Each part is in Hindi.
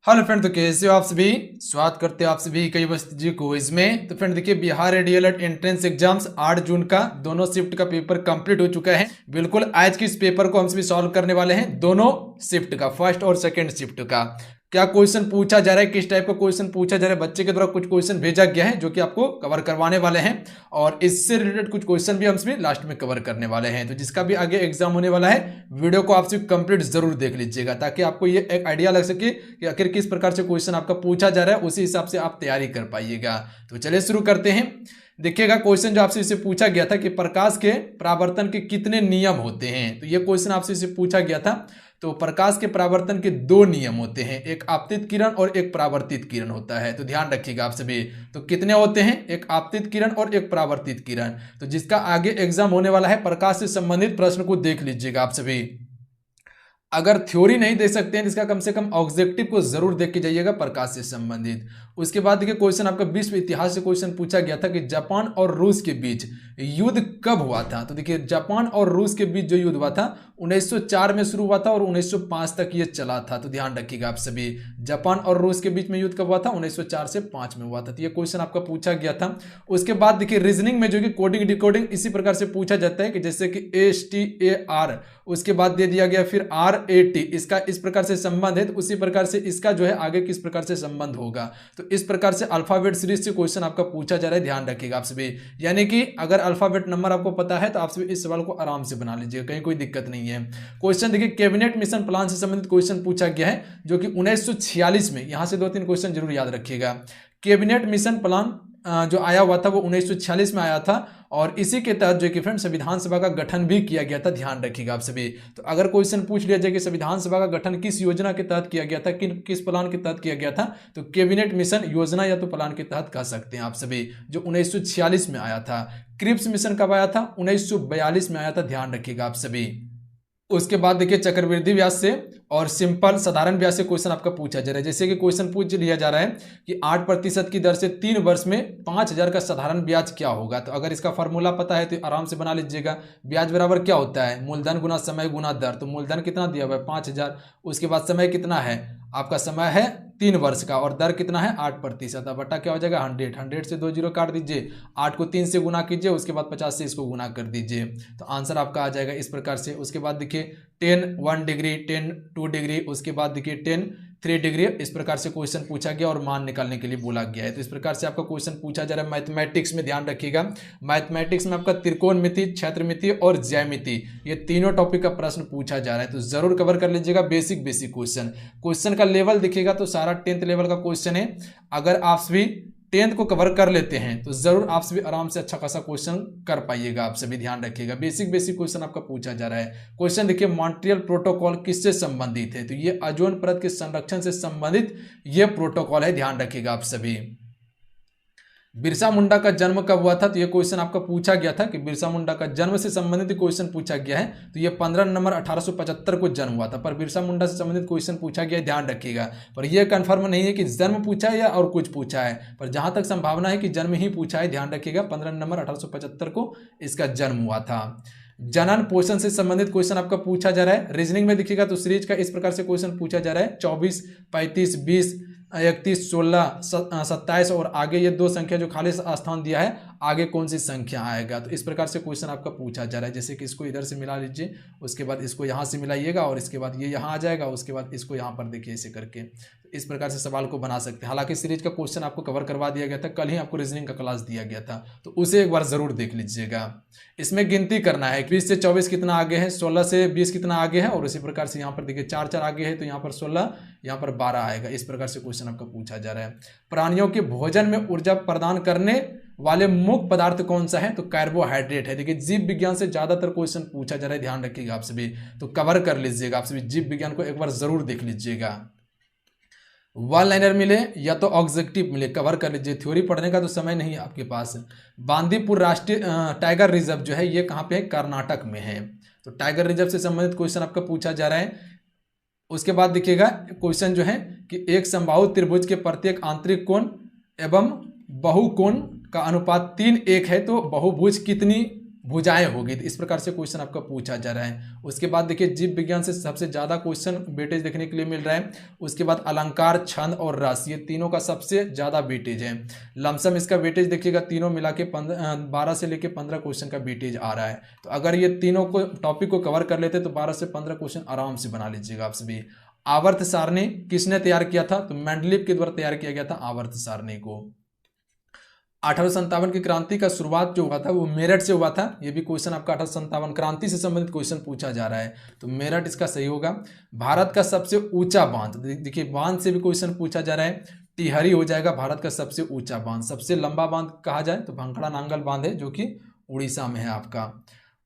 हेलो फ्रेंड, तो कैसे हो आप सभी। स्वागत करते हैं आप सभी कई वस्त जी क्विज में। तो फ्रेंड देखिए, बिहार रेडियल एंट्रेंस एग्जाम्स 8 जून का दोनों शिफ्ट का पेपर कंप्लीट हो चुका है। बिल्कुल आज के इस पेपर को हम सभी सॉल्व करने वाले हैं, दोनों शिफ्ट का, फर्स्ट और सेकंड शिफ्ट का। क्या क्वेश्चन पूछा जा रहा है, किस टाइप का क्वेश्चन पूछा जा रहा है, बच्चे के द्वारा कुछ क्वेश्चन भेजा गया है जो कि आपको कवर करवाने वाले हैं, और इससे रिलेटेड कुछ क्वेश्चन भी हम सभी लास्ट में कवर करने वाले हैं। तो जिसका भी आगे एग्जाम होने वाला है, वीडियो को आप सभी कंप्लीट जरूर देख लीजिएगा, ताकि आपको ये एक आइडिया लग सके कि आखिर किस प्रकार से क्वेश्चन आपका पूछा जा रहा है, उसी हिसाब से आप तैयारी कर पाइएगा। तो चलिए शुरू करते हैं। देखिएगा, क्वेश्चन जो आपसे इसे पूछा गया था कि प्रकाश के परावर्तन के कितने नियम होते हैं। तो ये क्वेश्चन आपसे इसे पूछा गया था। तो प्रकाश के परावर्तन के दो नियम होते हैं, एक आपतित किरण और एक परावर्तित किरण होता है। तो ध्यान रखिएगा आप सभी। तो कितने होते हैं, एक आपतित किरण और एक परावर्तित किरण। तो जिसका आगे एग्जाम होने वाला है, प्रकाश से संबंधित प्रश्न को देख लीजिएगा आप सभी। अगर थ्योरी नहीं दे सकते हैं, इसका कम से कम ऑब्जेक्टिव को जरूर देख के जाइएगा प्रकाश से संबंधित। उसके बाद देखिए, क्वेश्चन आपका विश्व इतिहास से क्वेश्चन पूछा गया था कि जापान और रूस के बीच युद्ध कब हुआ था। तो देखिए, जापान और रूस के बीच जो युद्ध हुआ था 1904 में शुरू हुआ था और 1905 तक ये चला था। तो ध्यान रखिएगा आप सभी, जापान और रूस के बीच में युद्ध कब हुआ था, 1904 से 5 में हुआ था। तो ये क्वेश्चन आपका पूछा गया था। उसके बाद देखिए, रीजनिंग में जो कि कोडिंग डिकोडिंग इसी प्रकार से पूछा जाता है कि जैसे कि STAR, उसके बाद दे दिया गया फिर RAT, इसका इस प्रकार से संबंध है, तो उसी प्रकार से इसका जो है आगे किस प्रकार से संबंध होगा। तो इस प्रकार से अल्फाबेट सीरीज से क्वेश्चन आपका पूछा जा रहा है, ध्यान रखिएगा आप सभी। यानी कि अगर अल्फाबेट नंबर आपको पता है तो आप सभी इस सवाल को आराम से बना लीजिएगा, कहीं कोई दिक्कत नहीं है। क्वेश्चन देखिए, कैबिनेट मिशन प्लान से संबंधित क्वेश्चन पूछा गया है, जो कि 1946 में, यहां से 2-3 क्वेश्चन जरूर याद रखिएगा। कैबिनेट मिशन प्लान जो आया हुआ था वो 1946 में आया था, और इसी के तहत जो कि फ्रेंड संविधान सभा का गठन भी किया गया था। ध्यान रखिएगा आप सभी। तो अगर क्वेश्चन पूछ लिया जाए कि संविधान सभा का गठन किस योजना के तहत किया गया था, किस प्लान के तहत किया गया था, तो कैबिनेट मिशन योजना या तो प्लान के तहत कह सकते हैं आप सभी, जो 1946 में आया था। क्रिप्स मिशन कब आया था, 1942 में आया था, ध्यान रखिएगा आप सभी। उसके बाद देखिए, चक्रवृद्धि ब्याज से और सिंपल साधारण ब्याज से क्वेश्चन आपका पूछा जा रहा है। जैसे कि क्वेश्चन पूछ लिया जा रहा है कि 8% की दर से 3 वर्ष में 5,000 का साधारण ब्याज क्या होगा। तो अगर इसका फॉर्मूला पता है तो आराम से बना लीजिएगा। ब्याज बराबर क्या होता है, मूलधन गुना समय गुना दर। तो मूलधन कितना दिया हुआ है, 5,000। उसके बाद समय कितना है, आपका समय है 3 वर्ष का, और दर कितना है 8%। अब बटा क्या हो जाएगा 100 से 2 जीरो काट दीजिए, 8 को 3 से गुना कीजिए, उसके बाद 50 से इसको गुना कर दीजिए, तो आंसर आपका आ जाएगा इस प्रकार से। उसके बाद देखिए 10 1 डिग्री, 10 2 डिग्री, उसके बाद देखिए 10 3 डिग्री, इस प्रकार से क्वेश्चन पूछा गया और मान निकालने के लिए बोला गया है। तो इस प्रकार से आपका क्वेश्चन पूछा जा रहा है मैथमेटिक्स में। ध्यान रखिएगा, मैथमेटिक्स में आपका त्रिकोणमिति, क्षेत्रमिति और ज्यामिति, ये तीनों टॉपिक का प्रश्न पूछा जा रहा है। तो जरूर कवर कर लीजिएगा बेसिक क्वेश्चन का लेवल दिखेगा तो सारा 10th लेवल का क्वेश्चन है। अगर आप सभी 10th को कवर कर लेते हैं तो जरूर आप सभी आराम से अच्छा खासा क्वेश्चन कर पाइएगा। आप सभी ध्यान रखिएगा, बेसिक क्वेश्चन आपका पूछा जा रहा है। क्वेश्चन देखिए, मॉन्ट्रियल प्रोटोकॉल किससे संबंधित है, तो ये ओजोन परत के संरक्षण से संबंधित ये प्रोटोकॉल है, ध्यान रखिएगा आप सभी। बिरसा मुंडा का जन्म कब हुआ था, तो ये क्वेश्चन आपका पूछा गया था कि बिरसा मुंडा का जन्म से संबंधित क्वेश्चन पूछा गया है। तो ये 15 नवंबर 1875 को जन्म हुआ था, पर बिरसा मुंडा से संबंधित क्वेश्चन पूछा गया है, ध्यान रखिएगा। पर यह कंफर्म नहीं है कि जन्म पूछा है या और कुछ पूछा है, पर जहां तक संभावना है कि जन्म ही पूछा है, ध्यान रखिएगा। 15 नवंबर 1875 को इसका जन्म हुआ था। जनन पोषण से संबंधित क्वेश्चन आपका पूछा जा रहा है। रीजनिंग में दिखेगा तो सीरीज का इस प्रकार से क्वेश्चन पूछा जा रहा है, 24 35 20 31 16 27 और आगे ये 2 संख्या जो खाली स्थान दिया है, आगे कौन सी संख्या आएगा। तो इस प्रकार से क्वेश्चन आपका पूछा जा रहा है। जैसे कि इसको इधर से मिला लीजिए, उसके बाद इसको यहाँ से मिलाइएगा, और इसके बाद ये यहाँ आ जाएगा, उसके बाद इसको यहाँ पर देखिए ऐसे करके। तो इस प्रकार से सवाल को बना सकते हैं। हालांकि सीरीज का क्वेश्चन आपको कवर करवा दिया गया था, कल ही आपको रीजनिंग का क्लास दिया गया था, तो उसे एक बार जरूर देख लीजिएगा। इसमें गिनती करना है, 20 से 24 कितना आगे है, 16 से 20 कितना आगे है, और इसी प्रकार से यहाँ पर देखिए 4 4 आगे है, तो यहाँ पर 16, यहाँ पर 12 आएगा। इस प्रकार से क्वेश्चन आपका पूछा जा रहा है। प्राणियों के भोजन में ऊर्जा प्रदान करने वाले मुख्य पदार्थ कौन सा है, तो कार्बोहाइड्रेट है। देखिए, जीव विज्ञान से ज्यादातर क्वेश्चन पूछा जा रहा है, ध्यान रखिएगा आप सभी। तो कवर कर लीजिएगा आप सभी, जीव विज्ञान को एक बार जरूर देख लीजिएगा। वन लाइनर मिले या तो ऑब्जेक्टिव मिले, कवर कर लीजिए। थ्योरी पढ़ने का तो समय नहीं है आपके पास। बांदीपुर राष्ट्रीय टाइगर रिजर्व जो है ये कहाँ पे है, कर्नाटक में है। तो टाइगर रिजर्व से संबंधित क्वेश्चन आपका पूछा जा रहा है। उसके बाद देखिएगा क्वेश्चन जो है कि एक समबाहु त्रिभुज के प्रत्येक आंतरिक कोण एवं बहुकोण का अनुपात 3:1 है, तो बहुभुज कितनी भुजाएं होगी। तो इस प्रकार से क्वेश्चन आपका पूछा जा रहा है। उसके बाद देखिए जीव विज्ञान से सबसे ज्यादा क्वेश्चन वेटेज देखने के लिए मिल रहा है। उसके बाद अलंकार, छंद और रस, ये तीनों का सबसे ज्यादा वेटेज है। लमसम इसका वेटेज देखिएगा तीनों मिला के 12 से लेके 15 क्वेश्चन का वेटेज आ रहा है। तो अगर ये तीनों को टॉपिक को कवर कर लेते तो 12 से 15 क्वेश्चन आराम से बना लीजिएगा आप सभी। आवर्त सारणी किसने तैयार किया था? तो मेंडलीव के द्वारा तैयार किया गया था आवर्त सारणी को। 1857 की क्रांति का शुरुआत जो हुआ था वो मेरठ से हुआ था। ये भी क्वेश्चन आपका 1857 क्रांति से संबंधित क्वेश्चन पूछा जा रहा है, तो मेरठ इसका सही होगा। भारत का सबसे ऊंचा बांध, देखिए बांध से भी क्वेश्चन पूछा जा रहा है, टिहरी हो जाएगा भारत का सबसे ऊंचा बांध। सबसे लंबा बांध कहा जाए तो भांखड़ा नांगल बांध है, जो कि उड़ीसा में है आपका।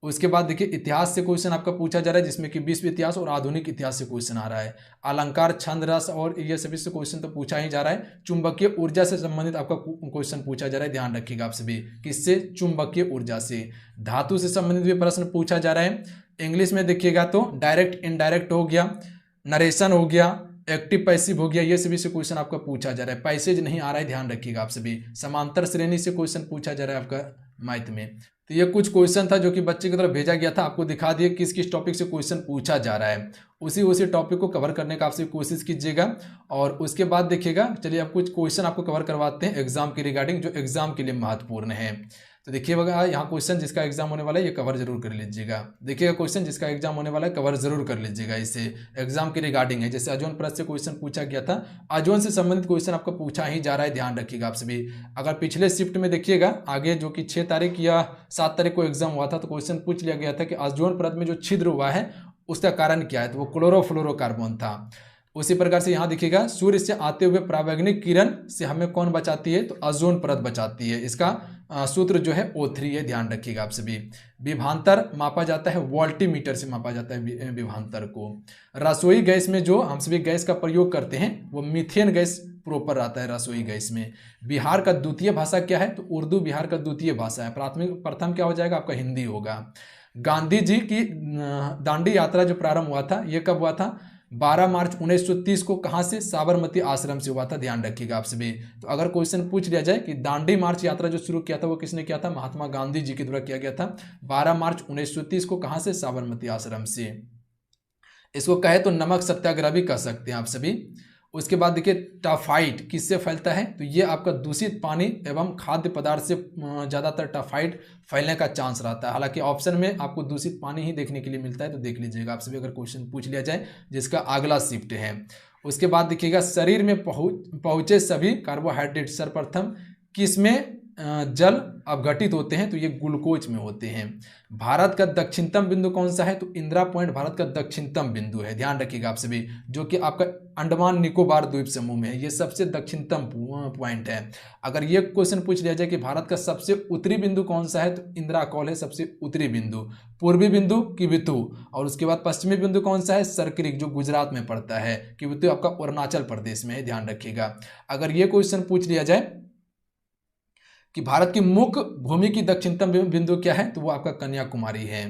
उसके बाद देखिए इतिहास से क्वेश्चन आपका पूछा जा रहा है, जिसमें कि विश्व इतिहास और आधुनिक इतिहास से क्वेश्चन आ रहा है। अलंकार, छंद, रस और ये सभी से क्वेश्चन तो पूछा ही जा रहा है। चुंबकीय ऊर्जा से संबंधित आपका क्वेश्चन पूछा जा रहा है, ध्यान रखिएगा आप सभी। किससे? चुंबकीय ऊर्जा से। धातु से संबंधित भी प्रश्न पूछा जा रहा है। इंग्लिश में देखिएगा तो डायरेक्ट इनडायरेक्ट हो गया, नरेशन हो गया, एक्टिव पैसिव हो गया, ये सभी से क्वेश्चन आपका पूछा जा रहा है। पैसेज नहीं आ रहा है, ध्यान रखिएगा आप सभी। समांतर श्रेणी से क्वेश्चन पूछा जा रहा है आपका मैथ में। तो ये कुछ क्वेश्चन था जो कि बच्चे की तरफ भेजा गया था, आपको दिखा दिए किस किस टॉपिक से क्वेश्चन पूछा जा रहा है। उसी टॉपिक को कवर करने का आपसे कोशिश कीजिएगा। और उसके बाद देखिएगा, चलिए अब कुछ क्वेश्चन आपको कवर करवाते हैं एग्जाम के रिगार्डिंग, जो एग्जाम के लिए महत्वपूर्ण है। तो देखिए यहाँ क्वेश्चन जिसका एग्जाम होने वाला है ये कवर जरूर कर लीजिएगा। देखिएगा क्वेश्चन जिसका एग्जाम होने वाला है कवर जरूर कर लीजिएगा, इसे एग्जाम के रिगार्डिंग है। जैसे अजोन प्रेस से क्वेश्चन पूछा गया था, अजोन से संबंधित क्वेश्चन आपको पूछा ही जा रहा है, ध्यान रखिएगा आप सभी। अगर पिछले शिफ्ट में देखिएगा आगे, जो कि 6 तारीख या 7 तारीख को एग्जाम हुआ था, तो क्वेश्चन पूछ लिया गया था कि अजोन परत में जो छिद्र हुआ है उसका कारण क्या है, तो वो क्लोरोफ्लोरोकार्बन था। उसी प्रकार से यहाँ देखिएगा, सूर्य से आते हुए परावैंगनिक किरण से हमें कौन बचाती है, तो ओजोन परत बचाती है। इसका सूत्र जो है O3 है, ध्यान रखिएगा आप सभी। विभांतर मापा जाता है वोल्टीमीटर से मापा जाता है विभांतर को। रसोई गैस में जो हम सभी गैस का प्रयोग करते हैं वो मीथेन गैस प्रॉपर आता है रसोई गैस में। बिहार का द्वितीय भाषा क्या है, तो उर्दू बिहार का द्वितीय भाषा है। प्रथम क्या हो जाएगा आपका, हिंदी होगा। गांधी जी की दांडी यात्रा जो प्रारंभ हुआ था ये कब हुआ था, 12 मार्च 1930 को। कहां से? साबरमती आश्रम से हुआ था, ध्यान रखिएगा आप सभी। तो अगर क्वेश्चन पूछ लिया जाए कि दांडी मार्च यात्रा जो शुरू किया था वो किसने किया था, महात्मा गांधी जी के द्वारा किया गया था 12 मार्च 1930 को। कहां से? साबरमती आश्रम से। इसको कहे तो नमक सत्याग्रह भी कह सकते हैं आप सभी। उसके बाद देखिए टाफाइड किससे फैलता है, तो ये आपका दूषित पानी एवं खाद्य पदार्थ से ज़्यादातर टाफाइड फैलने का चांस रहता है। हालांकि ऑप्शन में आपको दूषित पानी ही देखने के लिए मिलता है, तो देख लीजिएगा आप सभी अगर क्वेश्चन पूछ लिया जाए, जिसका अगला शिफ्ट है। उसके बाद देखिएगा शरीर में पहुँचे सभी कार्बोहाइड्रेट सर्वप्रथम किस में जल अपघटित होते हैं, तो ये ग्लूकोज में होते हैं। भारत का दक्षिणतम बिंदु कौन सा है, तो इंदिरा पॉइंट भारत का दक्षिणतम बिंदु है, ध्यान रखिएगा आप सभी, जो कि आपका अंडमान निकोबार द्वीप समूह में है। ये सबसे दक्षिणतम पॉइंट है। अगर ये क्वेश्चन पूछ लिया जाए कि भारत का सबसे उत्तरी बिंदु कौन सा है, तो इंदिरा कॉल है सबसे उत्तरी बिंदु। पूर्वी बिंदु किबिथु, और उसके बाद पश्चिमी बिंदु कौन सा है, सरक्रिक, जो गुजरात में पड़ता है। किबिथु आपका अरुणाचल प्रदेश में है, ध्यान रखिएगा। अगर ये क्वेश्चन पूछ लिया जाए कि भारत की मुख्य भूमि की दक्षिणतम बिंदु क्या है, तो वो आपका कन्याकुमारी है।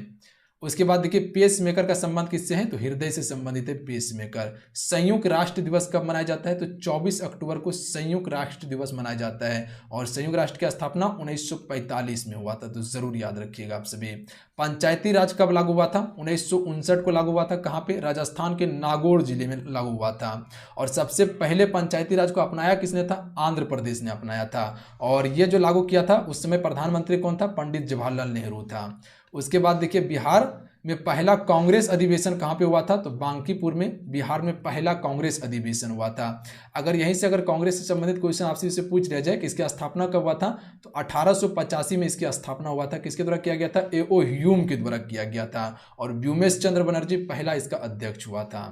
उसके बाद देखिए पेस मेकर का संबंध किससे है, तो हृदय से संबंधित है पेस मेकर। संयुक्त राष्ट्र दिवस कब मनाया जाता है, तो 24 अक्टूबर को संयुक्त राष्ट्र दिवस मनाया जाता है। और संयुक्त राष्ट्र की स्थापना 1945 में हुआ था, तो जरूर याद रखिएगा आप सभी। पंचायती राज कब लागू हुआ था, 1959 को लागू हुआ था। कहाँ पे? राजस्थान के नागौर जिले में लागू हुआ था। और सबसे पहले पंचायती राज को अपनाया किसने था, आंध्र प्रदेश ने अपनाया था। और ये जो लागू किया था उस समय प्रधानमंत्री कौन था, पंडित जवाहरलाल नेहरू था। उसके बाद देखिए बिहार में पहला कांग्रेस अधिवेशन कहाँ पे हुआ था, तो बांकीपुर में बिहार में पहला कांग्रेस अधिवेशन हुआ था। अगर यहीं से अगर कांग्रेस से संबंधित क्वेश्चन आपसे इससे पूछ लिया जाए कि इसकी स्थापना कब हुआ था, तो 1885 में इसकी स्थापना हुआ था। किसके द्वारा किया गया था, A.O. ह्यूम के द्वारा किया गया था। और व्योमेश चंद्र बनर्जी पहला इसका अध्यक्ष हुआ था।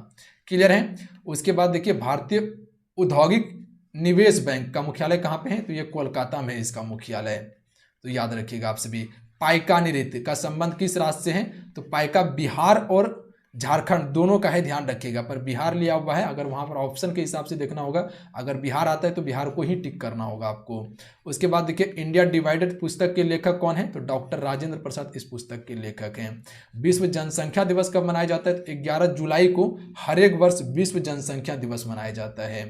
क्लियर है। उसके बाद देखिए भारतीय औद्योगिक निवेश बैंक का मुख्यालय कहाँ पे है, तो ये कोलकाता में है इसका मुख्यालय, तो याद रखिएगा आप सभी। पाइका नृत्य का संबंध किस राज्य से है, तो पाइका बिहार और झारखंड दोनों का है, ध्यान रखिएगा। पर बिहार लिया हुआ है, अगर वहां पर ऑप्शन के हिसाब से देखना होगा, अगर बिहार आता है तो बिहार को ही टिक करना होगा आपको। उसके बाद देखिए इंडिया डिवाइडेड पुस्तक के लेखक कौन है, तो डॉक्टर राजेंद्र प्रसाद इस पुस्तक के लेखक हैं। विश्व जनसंख्या दिवस कब मनाया जाता है, तो 11 जुलाई को हर एक वर्ष विश्व जनसंख्या दिवस मनाया जाता है।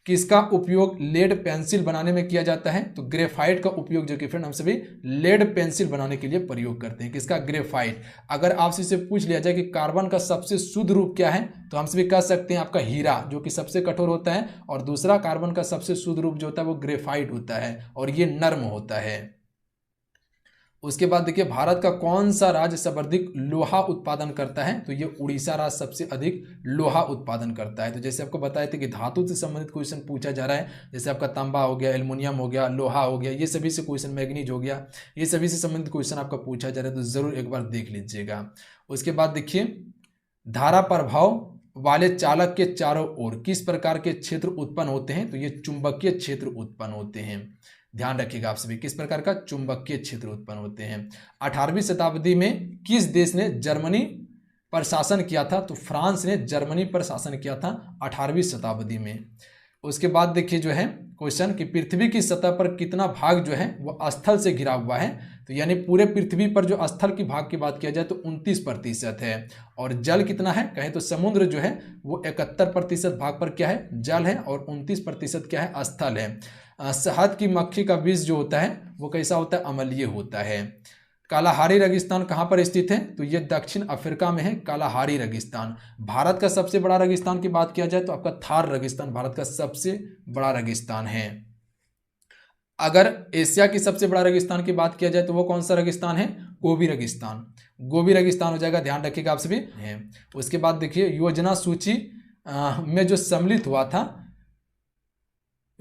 किसका उपयोग लेड पेंसिल बनाने में किया जाता है? तो ग्रेफाइट का उपयोग जो कि फ्रेंड हम सभी लेड पेंसिल बनाने के लिए प्रयोग करते हैं। किसका? ग्रेफाइट। अगर आपसे इसे पूछ लिया जाए कि कार्बन का सबसे शुद्ध रूप क्या है, तो हम सभी कह सकते हैं आपका हीरा, जो कि सबसे कठोर होता है, और दूसरा कार्बन का सबसे शुद्ध रूप जो होता है वो ग्रेफाइट होता है, और ये नर्म होता है। उसके बाद देखिए, भारत का कौन सा राज्य सर्वाधिक लोहा उत्पादन करता है? तो ये उड़ीसा राज्य सबसे अधिक लोहा उत्पादन करता है। तो जैसे आपको बताए थे कि धातु से संबंधित क्वेश्चन पूछा जा रहा है, जैसे आपका तांबा हो गया, एल्युमिनियम हो गया, लोहा हो गया, ये सभी से क्वेश्चन, मैग्नीज हो गया, ये सभी से संबंधित क्वेश्चन आपका पूछा जा रहा है, तो जरूर एक बार देख लीजिएगा। उसके बाद देखिए, धारा प्रभाव वाले चालक के चारों ओर किस प्रकार के क्षेत्र उत्पन्न होते हैं? तो ये चुंबकीय क्षेत्र उत्पन्न होते हैं। ध्यान रखिएगा आप सभी, किस प्रकार का? चुंबकीय क्षेत्र उत्पन्न होते हैं। 18वीं शताब्दी में किस देश ने जर्मनी पर शासन किया था? तो फ्रांस ने जर्मनी पर शासन किया था 18वीं शताब्दी में। उसके बाद देखिए जो है क्वेश्चन कि पृथ्वी की सतह पर कितना भाग जो है वो स्थल से घिरा हुआ है? तो यानी पूरे पृथ्वी पर जो स्थल की भाग की बात किया जाए तो 29% है, और जल कितना है? कहे तो समुद्र जो है वो 71% भाग पर क्या है? जल है, और 29% क्या है? स्थल है। शहद की मक्खी का बीज जो होता है वो कैसा होता है? अम्लीय होता है। कालाहारी रेगिस्तान कहाँ पर स्थित है? तो ये दक्षिण अफ्रीका में है कालाहारी रेगिस्तान। भारत का सबसे बड़ा रेगिस्तान की बात किया जाए तो आपका थार रेगिस्तान भारत का सबसे बड़ा रेगिस्तान है। अगर एशिया की सबसे बड़ा रेगिस्तान की बात किया जाए तो वो कौन सा रेगिस्तान है? गोबी रेगिस्तान। गोबी रेगिस्तान हो जाएगा, ध्यान रखिएगा आप सभी है। उसके बाद देखिए, योजना सूची में जो सम्मिलित हुआ था,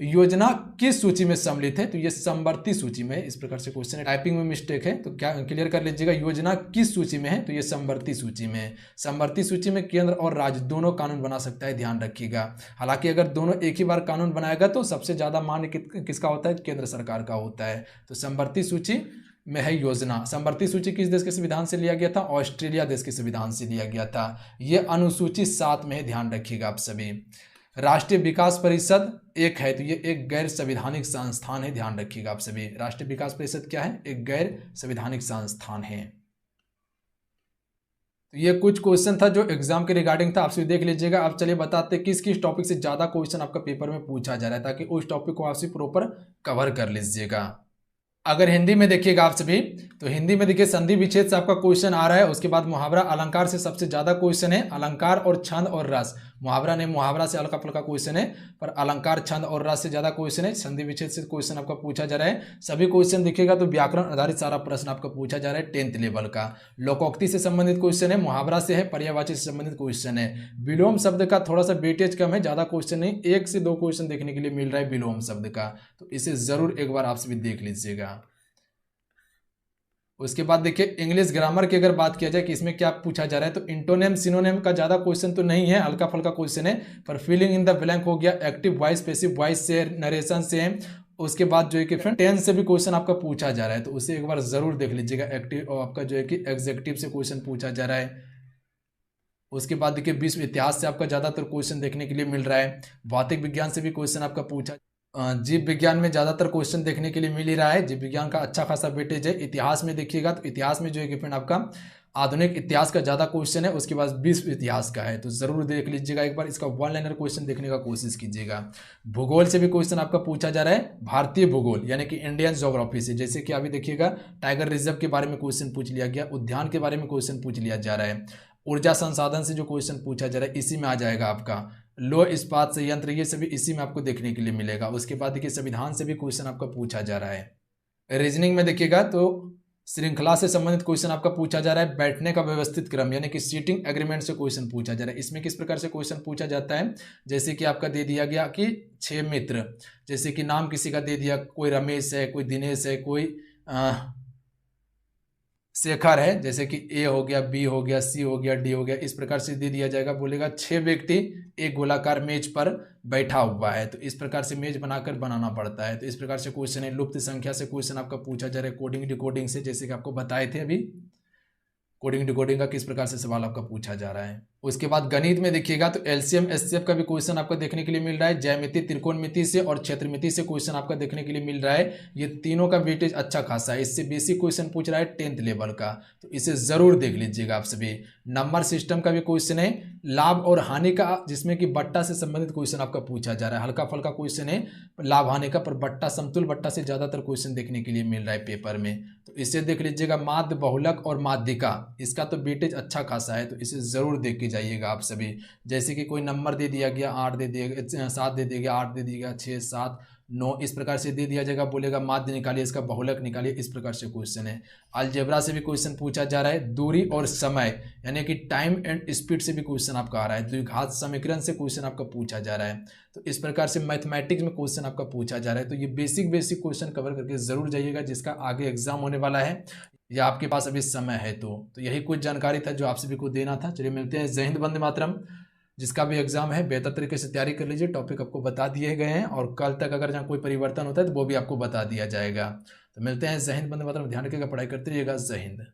योजना किस सूची में सम्मिलित है? तो ये समवर्ती सूची में। इस प्रकार से क्वेश्चन है, टाइपिंग में मिस्टेक है तो क्या क्लियर कर लीजिएगा। योजना किस सूची में है? तो ये समवर्ती सूची में। समवर्ती सूची में केंद्र और राज्य दोनों कानून बना सकता है, ध्यान रखिएगा। हालांकि अगर दोनों एक ही बार कानून बनाएगा तो सबसे ज्यादा मान्य किसका होता है? केंद्र सरकार का होता है। तो समवर्ती सूची में है योजना। समवर्ती सूची किस देश के संविधान से लिया गया था? ऑस्ट्रेलिया देश के संविधान से लिया गया था। यह अनुसूची 7 में है, ध्यान रखिएगा आप सभी। राष्ट्रीय विकास परिषद एक है, तो ये एक गैर संवैधानिक संस्थान है, ध्यान रखिएगा आप सभी। राष्ट्रीय विकास परिषद क्या है? एक गैर संवैधानिक संस्थान है। तो ये कुछ क्वेश्चन था जो एग्जाम के रिगार्डिंग था, आप सभी देख लीजिएगा। आप चलिए बताते किस किस टॉपिक से ज्यादा क्वेश्चन आपका पेपर में पूछा जा रहा है, ताकि उस टॉपिक को आप सभी प्रॉपर कवर कर लीजिएगा। अगर हिंदी में देखिएगा आप सभी, तो हिंदी में देखिए संधि विच्छेद से आपका क्वेश्चन आ रहा है। उसके बाद मुहावरा अलंकार से सबसे ज्यादा क्वेश्चन है। अलंकार और छंद और रस, मुहावरा ने मुहावरा से हल्का फुल्का क्वेश्चन है, पर अलंकार, छंद और रस से ज्यादा क्वेश्चन है। संधि विच्छेद से क्वेश्चन आपका पूछा जा रहा है। सभी क्वेश्चन देखिएगा तो व्याकरण आधारित सारा प्रश्न आपका पूछा जा रहा है 10th लेवल का। लोकोक्ति से संबंधित क्वेश्चन है, मुहावरा से है, पर्यायवाची से संबंधित क्वेश्चन है। विलोम शब्द का थोड़ा सा वेटेज कम है, ज्यादा क्वेश्चन नहीं, 1 से 2 क्वेश्चन देखने के लिए मिल रहा है विलोम शब्द का, तो इसे जरूर एक बार आप सभी देख लीजिएगा। उसके बाद देखिए, इंग्लिश ग्रामर की अगर बात किया जाए कि इसमें क्या पूछा जा रहा है, तो इंटोनेम सिनोनेम का ज्यादा क्वेश्चन तो नहीं है, हल्का फुल्का क्वेश्चन है, पर फिलिंग इन द ब्लैंक हो गया, एक्टिव वॉइस, पैसिव वॉइस से, नरेशन से। उसके बाद जो है कि फ्रेंड टेंस से भी क्वेश्चन आपका पूछा जा रहा है, तो उसे एक बार जरूर देख लीजिएगा। एक्टिव और आपका जो है कि एग्जेक्टिव से क्वेश्चन पूछा जा रहा है। उसके बाद देखिए, विश्व इतिहास से आपका ज्यादातर क्वेश्चन देखने के लिए मिल रहा है। भौतिक विज्ञान से भी क्वेश्चन आपका पूछा, जीव विज्ञान में ज्यादातर क्वेश्चन देखने के लिए मिल ही रहा है। जीव विज्ञान का अच्छा खासा वेटेज है। इतिहास में देखिएगा तो इतिहास में जो है कि फ्रेंड आपका आधुनिक इतिहास का ज्यादा क्वेश्चन है। उसके बाद विश्व इतिहास का है, तो जरूर देख लीजिएगा एक बार, इसका 1 लाइनर क्वेश्चन देखने का कोशिश कीजिएगा। भूगोल से भी क्वेश्चन आपका पूछा जा रहा है, भारतीय भूगोल यानी कि इंडियन ज्योग्राफी से। जैसे कि अभी देखिएगा, टाइगर रिजर्व के बारे में क्वेश्चन पूछ लिया गया, उद्यान के बारे में क्वेश्चन पूछ लिया जा रहा है। ऊर्जा संसाधन से जो क्वेश्चन पूछा जा रहा है इसी में आ जाएगा आपका। लो इस्पात संयंत्र, ये सभी इसी में आपको देखने के लिए मिलेगा। उसके बाद देखिए, संविधान से भी क्वेश्चन आपका पूछा जा रहा है। रीजनिंग में देखिएगा तो श्रृंखला से संबंधित क्वेश्चन आपका पूछा जा रहा है। बैठने का व्यवस्थित क्रम यानी कि सीटिंग एग्रीमेंट से क्वेश्चन पूछा जा रहा है। इसमें किस प्रकार से क्वेश्चन पूछा जाता है, जैसे कि आपका दे दिया गया कि 6 मित्र, जैसे कि नाम किसी का दे दिया, कोई रमेश है, कोई दिनेश है, कोई शेखर है, जैसे कि ए हो गया, बी हो गया, सी हो गया, डी हो गया, इस प्रकार से दे दिया जाएगा। बोलेगा 6 व्यक्ति एक गोलाकार मेज पर बैठा हुआ है, तो इस प्रकार से मेज बनाकर बनाना पड़ता है। तो इस प्रकार से क्वेश्चन है। लुप्त संख्या से क्वेश्चन आपका पूछा जा रहा है। कोडिंग डिकोडिंग से, जैसे कि आपको बताए थे अभी, कोडिंग डिकोडिंग का किस प्रकार से सवाल आपका पूछा जा रहा है। उसके बाद गणित में देखिएगा तो एलसीएम एचसीएफ का भी क्वेश्चन आपको देखने के लिए मिल रहा है। ज्यामिति त्रिकोणमिति से और क्षेत्रमिति से क्वेश्चन आपका देखने के लिए मिल रहा है। ये तीनों का वेटेज अच्छा खासा है। इससे बेसिक क्वेश्चन पूछ रहा है 10th लेवल का, तो इसे जरूर देख लीजिएगा आप सभी। नंबर सिस्टम का भी क्वेश्चन है, लाभ और हानि का, जिसमें कि बट्टा से संबंधित क्वेश्चन आपका पूछा जा रहा है। हल्का फल्का क्वेश्चन है लाभ हानि का, पर बट्टा समतुल बट्टा से ज्यादातर क्वेश्चन देखने के लिए मिल रहा है पेपर में, तो इसे देख लीजिएगा। माध्य बहुलक और माध्यिका, इसका तो वेटेज अच्छा खासा है, तो इसे जरूर देख के जाइएगा आप सभी। जैसे कि कोई नंबर दे दिया गया 8 दे दिया गया, 7 दे दिया गया, 8 दे दिया गया, 6 7 9 इस प्रकार से दे दिया जाएगा, बोलेगा माध्य निकालिए, इसका बहुलक निकालिए, इस प्रकार से क्वेश्चन है। अलजेब्रा से भी क्वेश्चन पूछा जा रहा है। दूरी और समय यानी कि टाइम एंड स्पीड से भी क्वेश्चन आपका आ रहा है। द्विघात समीकरण से क्वेश्चन आपका पूछा जा रहा है। तो इस प्रकार से मैथमेटिक्स में क्वेश्चन आपका पूछा जा रहा है। तो ये बेसिक क्वेश्चन कवर करके जरूर जाइएगा, जिसका आगे एग्जाम होने वाला है या आपके पास अभी समय है। तो यही कुछ जानकारी था जो आप सभी को देना था। चलिए मिलते हैं। जय हिंद, वंदे मातरम। जिसका भी एग्जाम है बेहतर तरीके से तैयारी कर लीजिए। टॉपिक आपको बता दिए गए हैं और कल तक अगर जहाँ कोई परिवर्तन होता है तो वो भी आपको बता दिया जाएगा। तो मिलते हैं। जय हिंद, वंदे मातरम। ध्यान रखिएगा, पढ़ाई करते रहिएगा। जय हिंद।